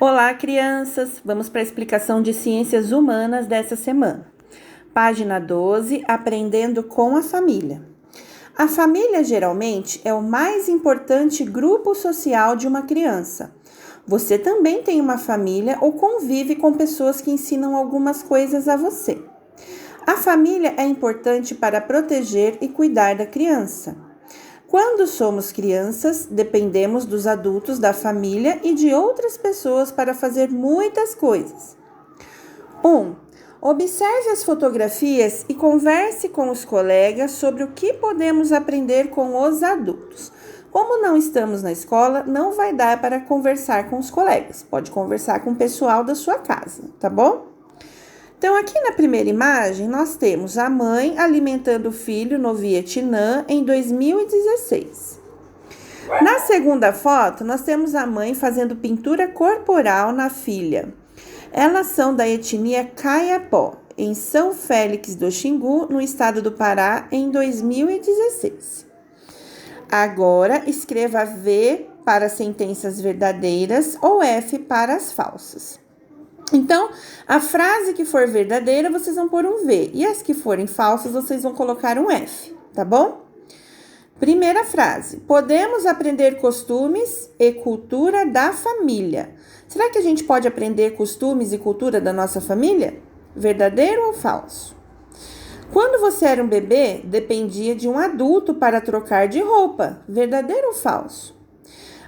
Olá, crianças! Vamos para a explicação de ciências humanas dessa semana. Página 12, Aprendendo com a família. A família geralmente é o mais importante grupo social de uma criança. Você também tem uma família ou convive com pessoas que ensinam algumas coisas a você. A família é importante para proteger e cuidar da criança. Quando somos crianças, dependemos dos adultos da família e de outras pessoas para fazer muitas coisas. 1. Observe as fotografias e converse com os colegas sobre o que podemos aprender com os adultos. Como não estamos na escola, não vai dar para conversar com os colegas. Pode conversar com o pessoal da sua casa, tá bom? Então, aqui na primeira imagem, nós temos a mãe alimentando o filho no Vietnã em 2016. Na segunda foto, nós temos a mãe fazendo pintura corporal na filha. Elas são da etnia Kayapó, em São Félix do Xingu, no estado do Pará, em 2016. Agora, escreva V para sentenças verdadeiras ou F para as falsas. Então, a frase que for verdadeira, vocês vão pôr um V. E as que forem falsas, vocês vão colocar um F, tá bom? Primeira frase. Podemos aprender costumes e cultura da família. Será que a gente pode aprender costumes e cultura da nossa família? Verdadeiro ou falso? Quando você era um bebê, dependia de um adulto para trocar de roupa. Verdadeiro ou falso?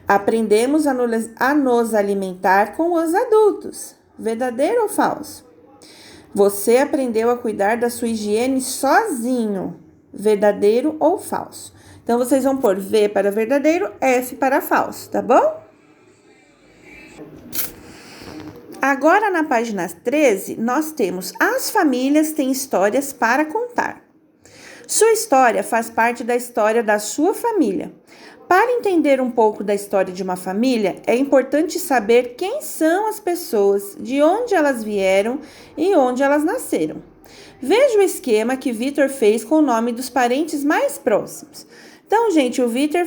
Aprendemos a nos alimentar com os adultos. Verdadeiro ou falso? Você aprendeu a cuidar da sua higiene sozinho. Verdadeiro ou falso? Então, vocês vão pôr V para verdadeiro, F para falso, tá bom? Agora, na página 13, nós temos as famílias têm histórias para contar. Sua história faz parte da história da sua família. Para entender um pouco da história de uma família, é importante saber quem são as pessoas, de onde elas vieram e onde elas nasceram. Veja o esquema que Vitor fez com o nome dos parentes mais próximos. Então, gente, o Vitor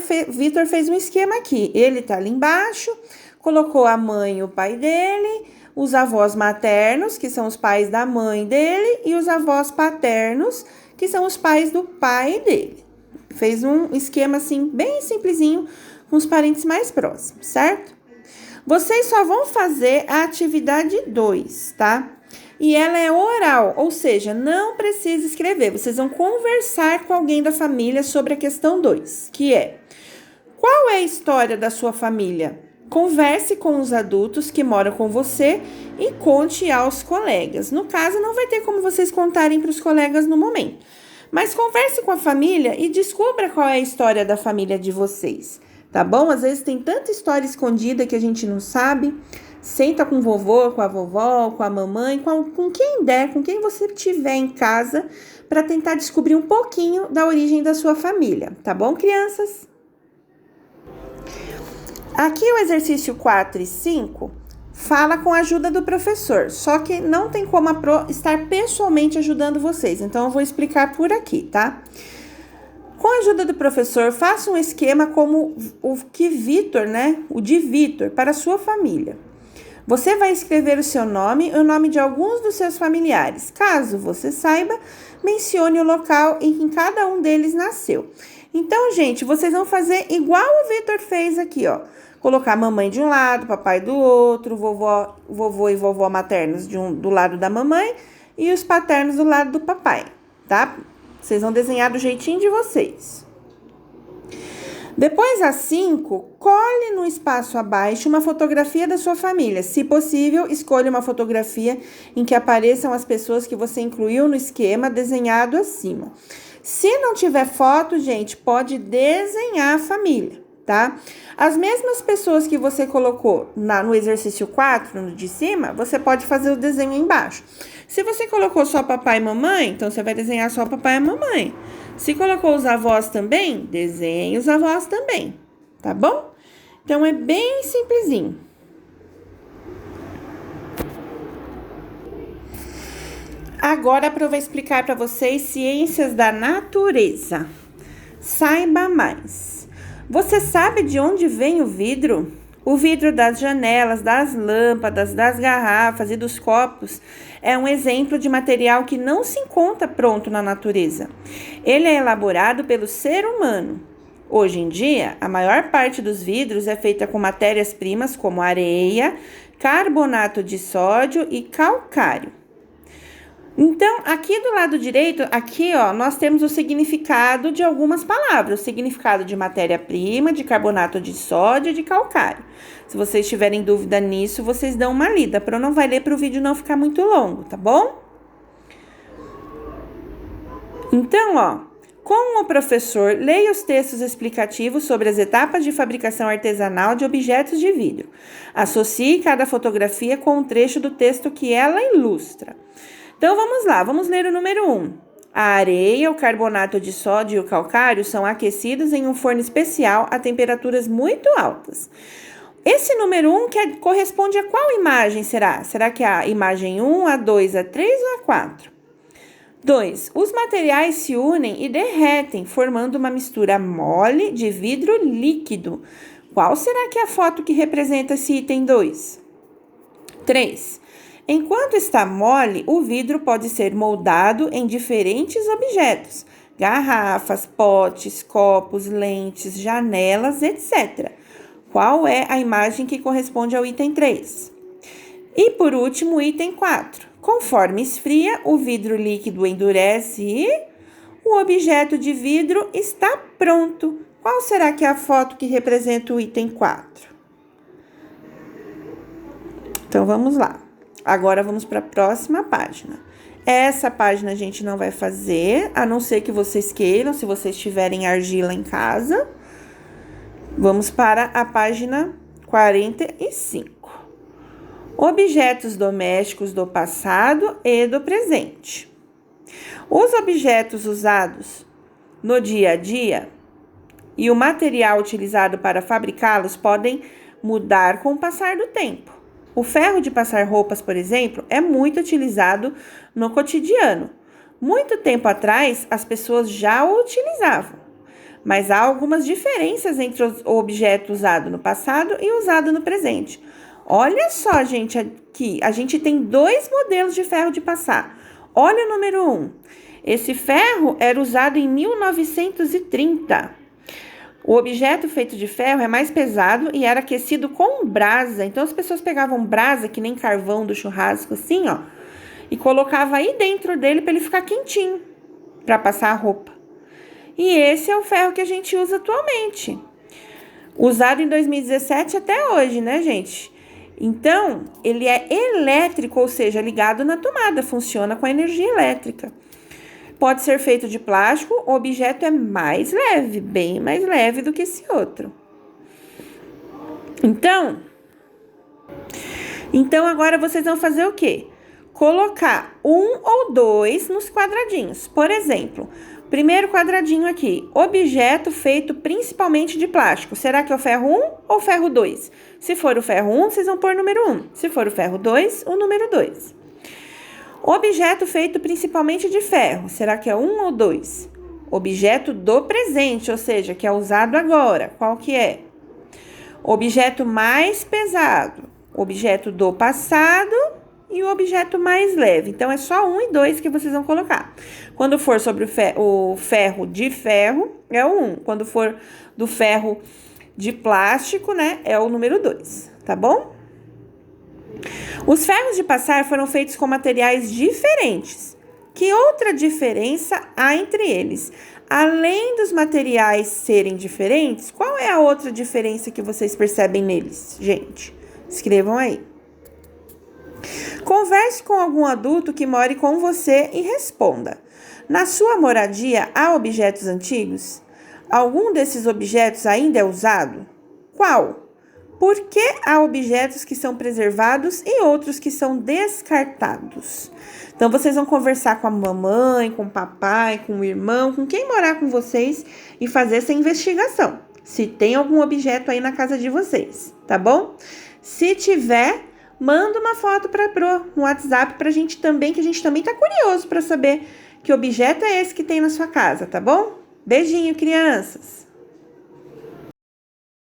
fez um esquema aqui. Ele tá ali embaixo, colocou a mãe e o pai dele, os avós maternos, que são os pais da mãe dele, e os avós paternos, que são os pais do pai dele. Fez um esquema assim, bem simplesinho, com os parentes mais próximos, certo? Vocês só vão fazer a atividade 2, tá? E ela é oral, ou seja, não precisa escrever. Vocês vão conversar com alguém da família sobre a questão 2, que é: qual é a história da sua família? Converse com os adultos que moram com você e conte aos colegas. No caso, não vai ter como vocês contarem para os colegas no momento. Mas converse com a família e descubra qual é a história da família de vocês, tá bom? Às vezes tem tanta história escondida que a gente não sabe. Senta com o vovô, com a vovó, com a mamãe, com quem der, com quem você tiver em casa, para tentar descobrir um pouquinho da origem da sua família, tá bom, crianças? Aqui o exercício 4 e 5 fala com a ajuda do professor, só que não tem como estar pessoalmente ajudando vocês, então eu vou explicar por aqui, tá? Com a ajuda do professor, faça um esquema como o que Vitor, o de Vitor, para a sua família. Você vai escrever o seu nome e o nome de alguns dos seus familiares. Caso você saiba, mencione o local em que cada um deles nasceu. Então, gente, vocês vão fazer igual o Vitor fez aqui, ó. Colocar a mamãe de um lado, papai do outro, vovô e vovó maternos do lado da mamãe e os paternos do lado do papai, tá? Vocês vão desenhar do jeitinho de vocês. Depois, a 5, cole no espaço abaixo uma fotografia da sua família. Se possível, escolha uma fotografia em que apareçam as pessoas que você incluiu no esquema desenhado acima. Se não tiver foto, gente, pode desenhar a família, tá? As mesmas pessoas que você colocou no exercício 4, no de cima, você pode fazer o desenho embaixo. Se você colocou só papai e mamãe, então você vai desenhar só papai e mamãe. Se colocou os avós também, desenhe os avós também, tá bom? Então, é bem simplesinho. Agora, eu vou explicar para vocês ciências da natureza. Saiba mais. Você sabe de onde vem o vidro? O vidro das janelas, das lâmpadas, das garrafas e dos copos é um exemplo de material que não se encontra pronto na natureza. Ele é elaborado pelo ser humano. Hoje em dia, a maior parte dos vidros é feita com matérias-primas como areia, carbonato de sódio e calcário. Então, aqui do lado direito, aqui, ó, nós temos o significado de algumas palavras. O significado de matéria-prima, de carbonato de sódio e de calcário. Se vocês tiverem dúvida nisso, vocês dão uma lida, para não vai ler para o vídeo não ficar muito longo, tá bom? Então, ó, com o professor, leia os textos explicativos sobre as etapas de fabricação artesanal de objetos de vidro. Associe cada fotografia com um trecho do texto que ela ilustra. Então, vamos lá, vamos ler o número 1. A areia, o carbonato de sódio e o calcário são aquecidos em um forno especial a temperaturas muito altas. Esse número 1 corresponde a qual imagem será? Será que é a imagem 1, a 2, a 3 ou a 4? 2. Os materiais se unem e derretem, formando uma mistura mole de vidro líquido. Qual será que é a foto que representa esse item 2? 3. Enquanto está mole, o vidro pode ser moldado em diferentes objetos, garrafas, potes, copos, lentes, janelas, etc. Qual é a imagem que corresponde ao item 3? E por último, o item 4. Conforme esfria, o vidro líquido endurece e o objeto de vidro está pronto. Qual será que é a foto que representa o item 4? Então, vamos lá. Agora, vamos para a próxima página. Essa página a gente não vai fazer, a não ser que vocês queiram, se vocês tiverem argila em casa. Vamos para a página 45. Objetos domésticos do passado e do presente. Os objetos usados no dia a dia e o material utilizado para fabricá-los podem mudar com o passar do tempo. O ferro de passar roupas, por exemplo, é muito utilizado no cotidiano. Muito tempo atrás, as pessoas já o utilizavam, mas há algumas diferenças entre o objeto usado no passado e o usado no presente. Olha só, gente, aqui, a gente tem 2 modelos de ferro de passar. Olha o número 1. Esse ferro era usado em 1930. O objeto feito de ferro é mais pesado e era aquecido com brasa. Então, as pessoas pegavam brasa, que nem carvão do churrasco, assim, ó, e colocavam aí dentro dele para ele ficar quentinho, para passar a roupa. E esse é o ferro que a gente usa atualmente. Usado em 2017 até hoje, né, gente? Então, ele é elétrico, ou seja, ligado na tomada, funciona com energia elétrica. Pode ser feito de plástico, o objeto é mais leve, bem mais leve do que esse outro. Então agora vocês vão fazer o quê? Colocar 1 ou 2 nos quadradinhos. Por exemplo, primeiro quadradinho aqui, objeto feito principalmente de plástico. Será que é o ferro 1 ou o ferro 2? Se for o ferro 1, vocês vão pôr o número 1. Se for o ferro 2, o número 2. Objeto feito principalmente de ferro. Será que é 1 ou 2? Objeto do presente, ou seja, que é usado agora. Qual que é? Objeto mais pesado. Objeto do passado e o objeto mais leve. Então, é só 1 e 2 que vocês vão colocar. Quando for sobre o ferro de ferro, é o 1. Quando for do ferro de plástico, né, é o número 2, tá bom? Os ferros de passar foram feitos com materiais diferentes. Que outra diferença há entre eles? Além dos materiais serem diferentes, qual é a outra diferença que vocês percebem neles? Gente, escrevam aí. Converse com algum adulto que more com você e responda. Na sua moradia, há objetos antigos? Algum desses objetos ainda é usado? Qual? Por que há objetos que são preservados e outros que são descartados? Então, vocês vão conversar com a mamãe, com o papai, com o irmão, com quem morar com vocês e fazer essa investigação. Se tem algum objeto aí na casa de vocês, tá bom? Se tiver, manda uma foto no WhatsApp pra gente também, que a gente também tá curioso para saber que objeto é esse que tem na sua casa, tá bom? Beijinho, crianças!